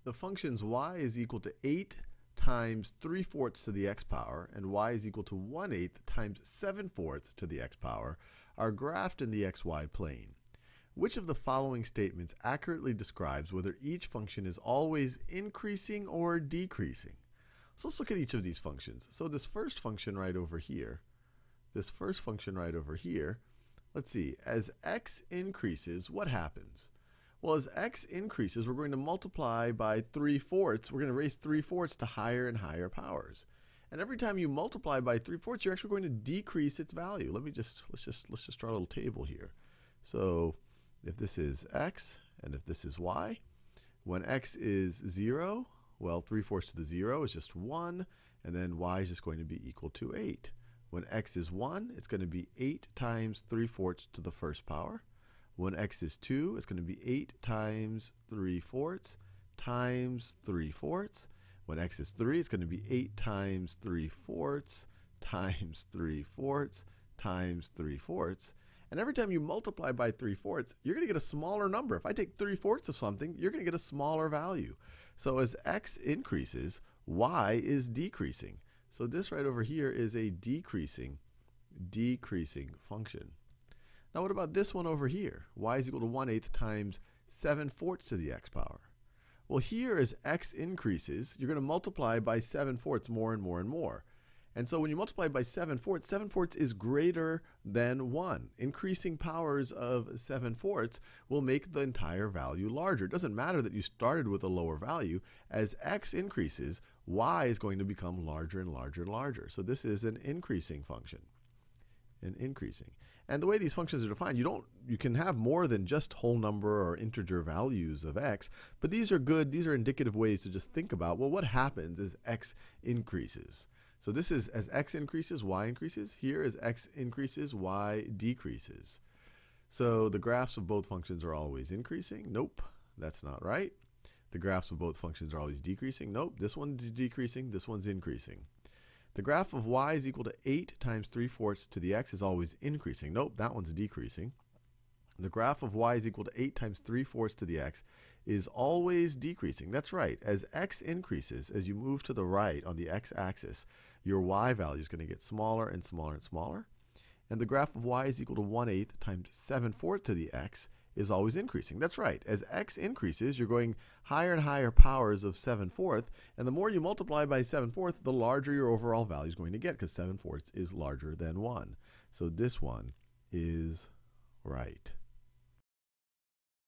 the functions y is equal to 8 times 3/4 to the x power and y is equal to 1/8 times 7/4 to the x power are graphed in the xy plane. Which of the following statements accurately describes whether each function is always increasing or decreasing? So let's look at each of these functions. So this first function right over here, let's see, as x increases, what happens? Well, as x increases, we're going to multiply by 3/4. We're going to raise 3/4 to higher and higher powers. And every time you multiply by 3/4, you're actually going to decrease its value. Let's just draw a little table here. So if this is x and if this is y, when x is 0, well, 3/4 to the 0 is just 1, and then y is just going to be equal to 8. When x is 1, it's going to be 8 times 3/4 to the first power. When x is 2, it's going to be 8 times 3/4 times 3/4. When x is 3, it's going to be 8 times 3/4 times 3/4 times 3/4. And every time you multiply by 3/4, you're going to get a smaller number. If I take 3/4 of something, you're going to get a smaller value. So as x increases, y is decreasing. So this right over here is a decreasing function. Now what about this one over here? Y is equal to 1/8 times 7/4 to the x power. Well, here as x increases, you're going to multiply by 7/4 more and more and more. And so when you multiply by 7/4, 7/4 is greater than 1. Increasing powers of 7/4 will make the entire value larger. It doesn't matter that you started with a lower value. As x increases, y is going to become larger and larger and larger. So this is an increasing function. And the way these functions are defined, you can have more than just whole number or integer values of x, but these are indicative ways to just think about, well, what happens as x increases? So this is as x increases, y increases. Here as x increases, y decreases. So the graphs of both functions are always increasing. Nope, that's not right. The graphs of both functions are always decreasing. Nope, this one's decreasing, this one's increasing. The graph of y is equal to 8 times 3/4 to the x is always increasing. Nope, that one's decreasing. The graph of y is equal to 8 times 3/4 to the x is always decreasing. That's right. As x increases, as you move to the right on the x-axis, your y value is going to get smaller and smaller and smaller. And the graph of y is equal to 1/8 times 7/4 to the x is always increasing. That's right. As x increases, you're going higher and higher powers of 7/4, and the more you multiply by 7/4, the larger your overall value is going to get, because 7/4 is larger than 1. So this one is right.